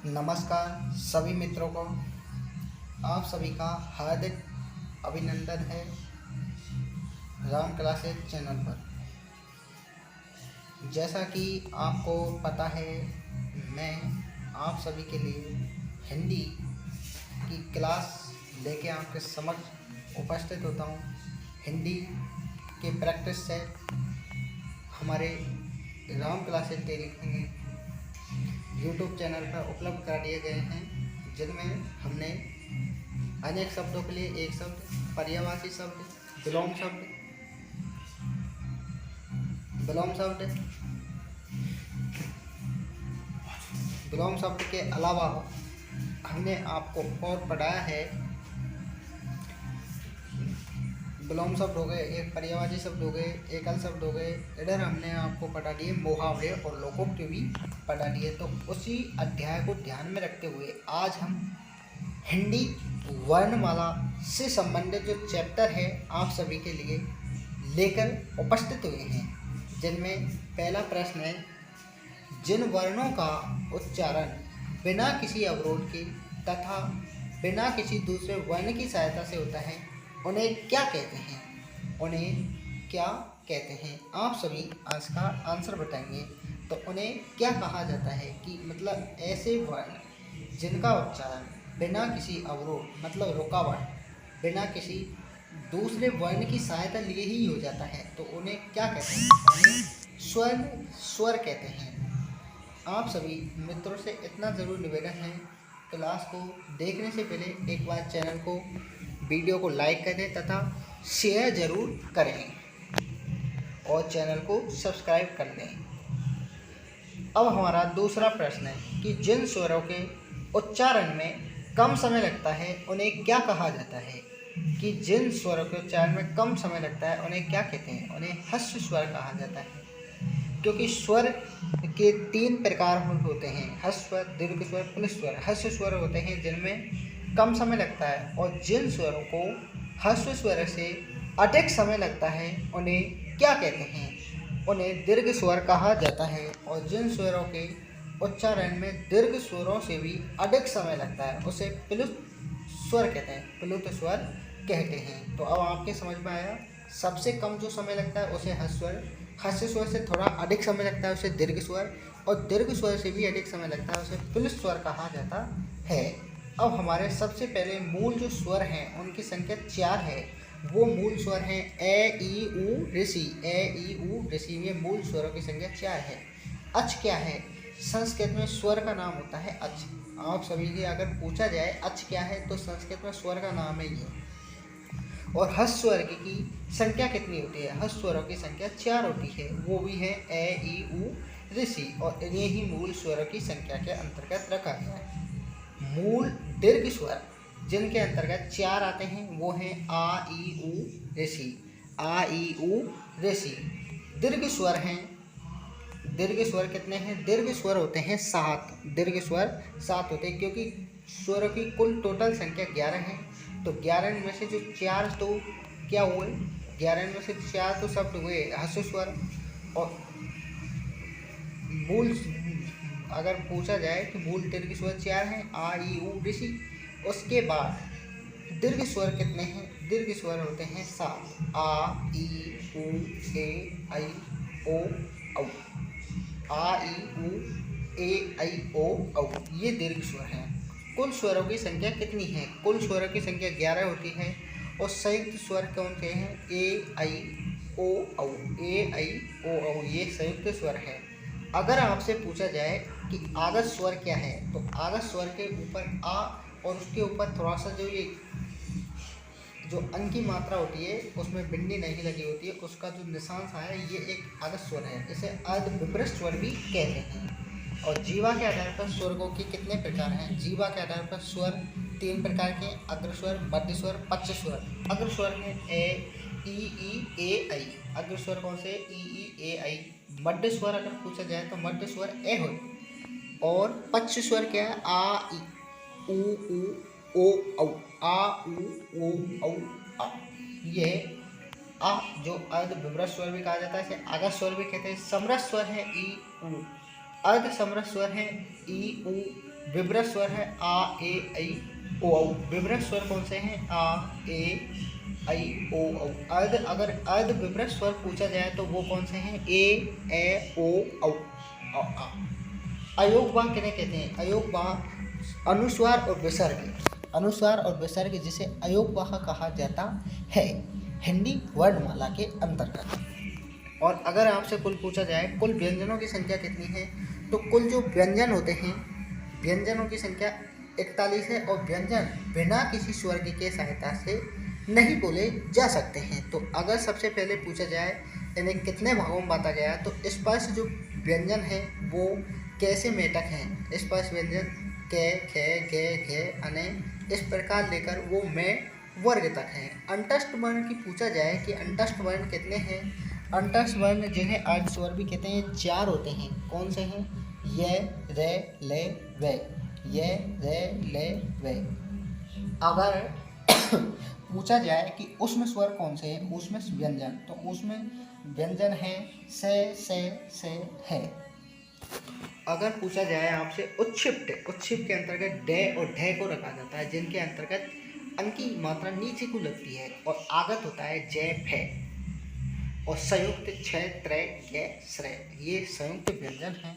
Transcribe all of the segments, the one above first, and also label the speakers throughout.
Speaker 1: नमस्कार सभी मित्रों को। आप सभी का हार्दिक अभिनंदन है राम क्लासेज चैनल पर। जैसा कि आपको पता है, मैं आप सभी के लिए हिंदी की क्लास लेके आपके समक्ष उपस्थित होता हूँ। हिंदी के प्रैक्टिस सेट हमारे राम क्लासेज यूट्यूब चैनल पर उपलब्ध करा दिए गए हैं, जिनमें हमने अनेक शब्दों के लिए एक शब्द, पर्यायवाची शब्द, विलोम शब्द के अलावा हमने आपको और पढ़ाया है। विलोम शब्द हो गए, एक पर्यायवाची शब्द हो गए, एकल शब्द हो गए। इधर हमने आपको पढ़ा दिए मुहावरे और लोकोक्ति भी पढ़ा दिए। तो उसी अध्याय को ध्यान में रखते हुए आज हम हिंदी वर्णमाला से संबंधित जो चैप्टर है आप सभी के लिए लेकर उपस्थित हुए हैं, जिनमें पहला प्रश्न है, जिन वर्णों का उच्चारण बिना किसी अवरोध के तथा बिना किसी दूसरे वर्ण की सहायता से होता है, उन्हें क्या कहते हैं? उन्हें क्या कहते हैं? आप सभी इसका आंसर बताएंगे। तो उन्हें क्या कहा जाता है कि मतलब ऐसे वर्ण जिनका उच्चारण बिना किसी अवरोध मतलब रुकावट, बिना किसी दूसरे वर्ण की सहायता लिए ही हो जाता है, तो उन्हें क्या कहते हैं? उन्हें स्वर कहते हैं। आप सभी मित्रों से इतना ज़रूर निवेदन है, क्लास को देखने से पहले एक बार चैनल को, वीडियो को लाइक करें तथा शेयर ज़रूर करें और चैनल को सब्सक्राइब कर लें। अब हमारा दूसरा प्रश्न है कि जिन स्वरों के उच्चारण में कम समय लगता है उन्हें क्या कहा जाता है? कि जिन स्वरों के उच्चारण में कम समय लगता है उन्हें क्या कहते हैं? उन्हें ह्रस्व स्वर कहा जाता है। क्योंकि स्वर के 3 प्रकार होते हैं, ह्रस्व स्वर, दीर्घ स्वर, पुलिस स्वर। ह्रस्व स्वर होते हैं जिनमें कम समय लगता है, और जिन स्वरों को ह्रस्व स्वर से अधिक समय लगता है उन्हें क्या कहते हैं? उन्हें दीर्घ स्वर कहा जाता है। और जिन स्वरों के उच्चारण में दीर्घ स्वरों से भी अधिक समय लगता है उसे प्लुत स्वर कहते हैं, प्लुत स्वर कहते हैं। तो अब आपके समझ में आया, सबसे कम जो समय लगता है उसे ह्रस्व स्वर, ह्रस्व स्वर से थोड़ा अधिक समय लगता है उसे दीर्घ स्वर, और दीर्घ स्वर से भी अधिक समय लगता है उसे प्लुत स्वर कहा जाता है। अब हमारे सबसे पहले मूल जो स्वर हैं उनकी संख्या 4 है। वो मूल स्वर हैं ए, ई, ऊ, ऋषि। ए, ई, ऊ, ऋषि, ये मूल स्वरों की संख्या 4 है। अच क्या है? संस्कृत में स्वर का नाम होता है अच। आप सभी से अगर पूछा जाए अच क्या है, तो संस्कृत में स्वर का नाम है ये। और ह्रस्व स्वर की संख्या कितनी होती है? ह्रस्व स्वरों की संख्या 4 होती है, वो भी है ए, ई, ऊ, ऋषि, और इन्हें ही मूल स्वरों की संख्या के अंतर्गत रखा गया है। मूल दीर्घ स्वर जिनके अंतर्गत 4 आते हैं वो हैं आ, ई, ऊ, ऋषि। आ, ई, ऊ, ऋषि। दीर्घ स्वर हैं, दीर्घ स्वर कितने हैं? दीर्घ स्वर होते हैं 7। दीर्घ स्वर 7 होते हैं, क्योंकि स्वरों की कुल टोटल संख्या 11 है। तो 11 में से जो 4 तो क्या हुए? 11 में से 4 तो शब्द हुए ह्रस्व स्वर। और मूल अगर पूछा जाए कि मूल दीर्घ स्वर 4 हैं, आ, ई, ऊ, ऋषि। उसके बाद दीर्घ स्वर कितने हैं? दीर्घ स्वर होते हैं 7। आ, ई, ऊ, ए, ऐ, ओ, औ। आ, ई, ऊ, ए, ऐ, ओ, औ, ये दीर्घ स्वर हैं। कुल स्वरों की संख्या कितनी है? कुल स्वरों की संख्या 11 होती है। और संयुक्त स्वर कौन से हैं? ए, ऐ, ओ, औ। ए, ऐ, ओ, औ, ये संयुक्त स्वर है। अगर आपसे पूछा जाए कि आगत स्वर क्या है, तो आगत स्वर के ऊपर आ और उसके ऊपर थोड़ा सा जो अंक की मात्रा होती है उसमें बिंदी नहीं लगी होती है, उसका जो निशान सा है, ये एक आगत स्वर है। इसे अर्धविभ्रष्ट स्वर भी कहते हैं। और जीवा के आधार पर स्वरों के कितने प्रकार हैं? जीवा के आधार पर स्वर 3 प्रकार के, अग्रस्वर, मध्य स्वर, पक्ष स्वर। अग्रस्वर है ए, ई, ए, ऐ। अग्रस्वर कौन से? ई, ए, ऐ। मध्य स्वर अगर पूछा जाए तो मध्य स्वर ए हो। और पक्ष स्वर क्या है? आ, ई, ऊ, ओ, औ। आ, ऊ, ओ, औ, आ। ये आ जो अर्धविभ्रष्ट स्वर भी कहा जाता है, इसे आगत स्वर भी कहते हैं। समरस स्वर है ई, ऊ। अर्ध समरस स्वर है ई, ऊ, विभ्रत स्वर है आ ए ऐ ओ औ। विभ्रत स्वर कौन से हैं? आ ए ऐ ओ औ। अगर अर्ध विभ्रत स्वर पूछा जाए तो वो कौन से हैं? ए ए ओ औ आ। अयोग वाक्य किन्हें कहते हैं? अयोग वाक्य अनुस्वार और विसर्ग, अनुस्वार और विसर्ग जिसे अयोग वाक्य कहा जाता है हिंदी वर्णमाला के अंतर्गत। और अगर आपसे कुल पूछा जाए कुल व्यंजनों की संख्या कितनी है, तो कुल जो व्यंजन होते हैं व्यंजनों की संख्या 41 है और व्यंजन बिना किसी स्वर की सहायता से नहीं बोले जा सकते हैं। तो अगर सबसे पहले पूछा जाए इन्हें कितने भागों में बांटा गया है, तो स्पर्श जो व्यंजन है वो कैसे मेटक हैं? स्पर्श व्यंजन कै खे घे घे अने इस प्रकार लेकर वो में वर्ग तक हैं। अंतस्थ वर्ण की पूछा जाए कि अंतस्थ वर्ण कितने हैं? अंतस्थ वर्ण जिन्हें अर्ध स्वर भी कहते हैं 4 होते हैं। कौन से हैं? ये रे ले वे, ये रे ले वे। अगर पूछा जाए कि उसमें स्वर कौन से हैं, उसमें व्यंजन, तो उसमें व्यंजन है से है। अगर पूछा जाए आपसे उत्क्षिप्त, उत्क्षिप्त के अंतर्गत डे और ढे को रखा जाता है, जिनके अंतर्गत अंक की मात्रा नीचे को लगती है और आगत होता है जय फे। और संयुक्त छय त्रय गे श्रय, ये संयुक्त व्यंजन हैं।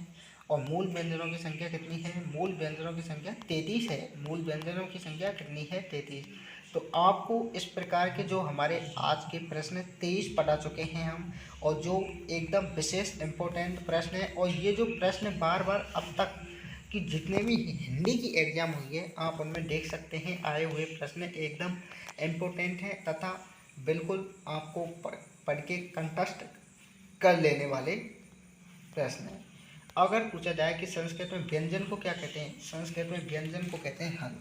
Speaker 1: और मूल व्यंजनों की संख्या कितनी है? मूल व्यंजनों की संख्या 33 है। मूल व्यंजनों की संख्या कितनी है? 33। तो आपको इस प्रकार के जो हमारे आज के प्रश्न 23 पढ़ा चुके हैं हम, और जो एकदम विशेष इम्पोर्टेंट प्रश्न है। और ये जो प्रश्न बार बार अब तक कि जितने भी हिंदी की एग्ज़ाम हुई है आप उनमें देख सकते हैं आए हुए प्रश्न एकदम इम्पोर्टेंट हैं तथा बिल्कुल आपको पढ़ के कंठस्थ कर लेने वाले प्रश्न हैं। अगर पूछा जाए कि संस्कृत में व्यंजन को क्या कहते हैं? संस्कृत में व्यंजन को कहते हैं हल।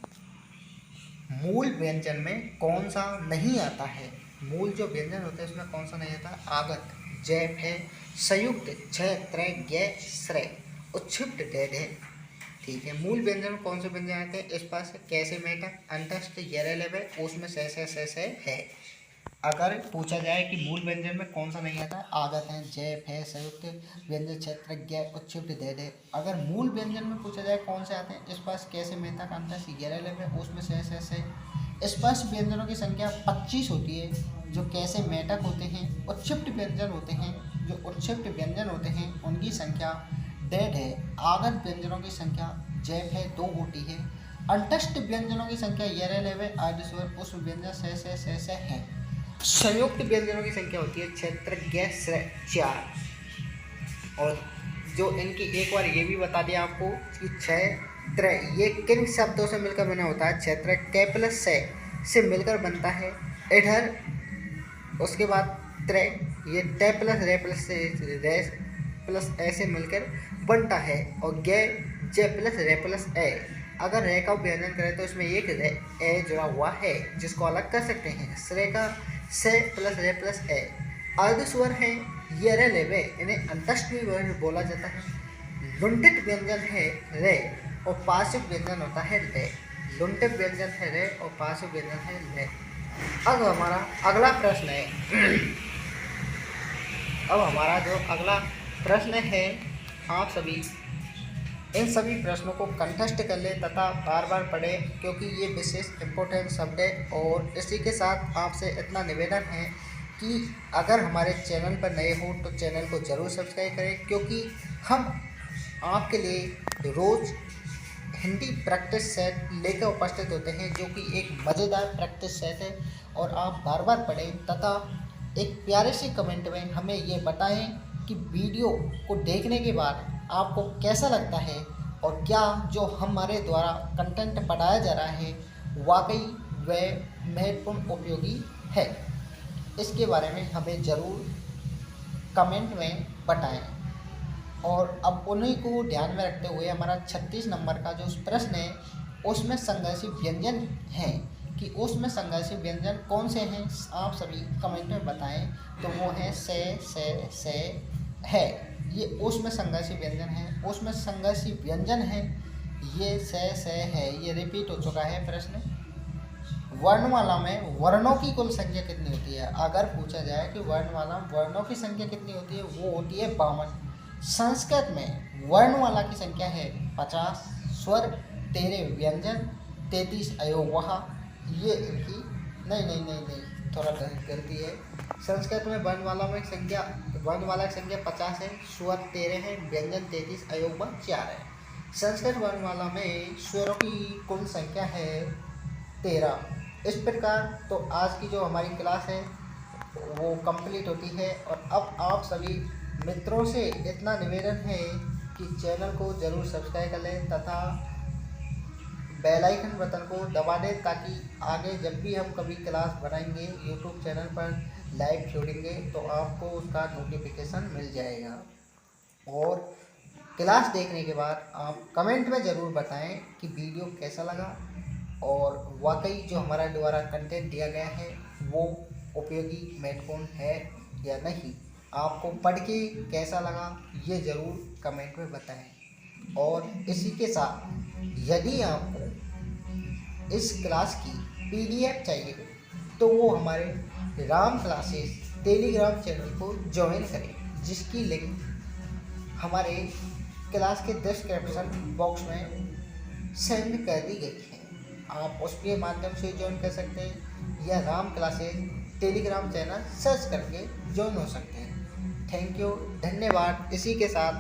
Speaker 1: मूल व्यंजन में कौन सा नहीं आता है? मूल जो व्यंजन होते हैं उसमें कौन सा नहीं आता? आगत जय फे, संयुक्त छय त्रय गे श्रय, उत्क्षिप्त डेढ़ है। ठीक है, मूल व्यंजन कौन से व्यंजन आते हैं? स्पर्श कैसे मेटक अंतस्थ यरे लेवे उसमें से है। अगर पूछा जाए कि मूल व्यंजन में कौन सा नहीं आता? आगत है जय फे, संयुक्त व्यंजन क्षेत्र ज्ञ उत्क्षिप्त डेढ़ है। अगर मूल व्यंजन में पूछा जाए कौन से आते हैं? स्पर्श कैसे मेटक अंतस्थ यरे लेवे उसमें से। स्पर्श व्यंजनों की संख्या 25 होती है जो कैसे मेटक होते हैं। उत्क्षिप्त व्यंजन होते हैं जो उत्क्षिप्त व्यंजन होते हैं उनकी संख्या 1.5 है। आगत व्यंजनों की संख्या जैफ है 2 होती है। अंतस्थ व्यंजनों की संख्या यरे लेवे आदि स्वर उस व्यंजन से है। संयुक्त व्यंजनों की संख्या होती है क्षेत्र ज्ञ श्रय 4। और जो इनकी एक बार ये भी बता दिया आपको कि छय त्रय ये किन शब्दों से मिलकर बना होता है? क्षेत्र कै प्लस से मिलकर बनता है। इधर उसके बाद त्रय ये टे प्लस रे प्लस से रे प्लस ए से मिलकर बनता है। और गे जे प्लस रे प्लस ए, अगर रे का व्यंजन करें तो इसमें एक रे ए जुड़ा हुआ है जिसको अलग कर सकते हैं। श्रे का से प्लस रे प्लस ए। अर्ध स्वर है ये रे लेवे, इन्हें अंतस्थ भी बोला जाता है। लुंठित व्यंजन है रे और पार्श्व व्यंजन होता है ले। लुंठित व्यंजन है रे और पार्श्व व्यंजन है ले। अब हमारा अगला प्रश्न है अब हमारा जो अगला प्रश्न है, आप सभी इन सभी प्रश्नों को कंठस्थ कर लें तथा बार बार पढ़ें क्योंकि ये विशेष इम्पोर्टेंट शब्द है। और इसी के साथ आपसे इतना निवेदन है कि अगर हमारे चैनल पर नए हो तो चैनल को ज़रूर सब्सक्राइब करें, क्योंकि हम आपके लिए रोज़ हिंदी प्रैक्टिस सेट लेकर उपस्थित होते हैं जो कि एक मज़ेदार प्रैक्टिस सेट है। और आप बार बार पढ़ें तथा एक प्यारे से कमेंट में हमें ये बताएं कि वीडियो को देखने के बाद आपको कैसा लगता है और क्या जो हमारे द्वारा कंटेंट पढ़ाया जा रहा है वाकई वह महत्वपूर्ण उपयोगी है। इसके बारे में हमें ज़रूर कमेंट में बताएं। और अब उन्हीं को ध्यान में रखते हुए हमारा 36 नंबर का जो प्रश्न है उसमें संघर्षी व्यंजन है कि उसमें संघर्षी व्यंजन कौन से हैं, आप सभी कमेंट में बताएं। तो वो है से है, ये उसमें संघर्षी व्यंजन है। उसमें संघर्षी व्यंजन है ये से है, ये रिपीट हो चुका है प्रश्न। वर्णमाला में वर्णों की कुल संख्या कितनी होती है? अगर पूछा जाए कि वर्णमाला में वर्णों की संख्या कितनी होती है, वो होती है 52। संस्कृत में वर्णमाला की संख्या है 50, स्वर 13 व्यंजन, 33 अयोग वहा, ये इनकी नहीं, थोड़ा गलती है। संस्कृत में वर्णमाला की संख्या 50 है, स्वर 13 है, व्यंजन 33, अयोग 4 है। संस्कृत वर्णमाला में स्वरों की कुल संख्या है 13। इस प्रकार तो आज की जो हमारी क्लास है वो कंप्लीट होती है। और अब आप सभी मित्रों से इतना निवेदन है कि चैनल को ज़रूर सब्सक्राइब कर लें तथा बेल आइकन बटन को दबा दें, ताकि आगे जब भी हम कभी क्लास बनाएंगे यूट्यूब चैनल पर लाइव छोड़ेंगे तो आपको उसका नोटिफिकेशन मिल जाएगा। और क्लास देखने के बाद आप कमेंट में ज़रूर बताएं कि वीडियो कैसा लगा और वाकई जो हमारा द्वारा कंटेंट दिया गया है वो उपयोगी महत्वपूर्ण है या नहीं, आपको पढ़ के कैसा लगा ये ज़रूर कमेंट में बताएं। और इसी के साथ यदि आपको इस क्लास की PDF चाहिए तो वो हमारे राम क्लासेस टेलीग्राम चैनल को ज्वाइन करें, जिसकी लिंक हमारे क्लास के डिस्क्रिप्शन बॉक्स में सेंड कर दी गई है। आप उसके माध्यम से ज्वाइन कर सकते हैं या Ram classes Telegram channel search करके ज्वाइन हो सकते हैं। थैंक यू, धन्यवाद। इसी के साथ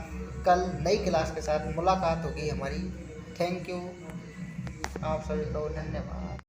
Speaker 1: कल नई क्लास के साथ मुलाकात होगी हमारी। थैंक यू आप सभी को, धन्यवाद।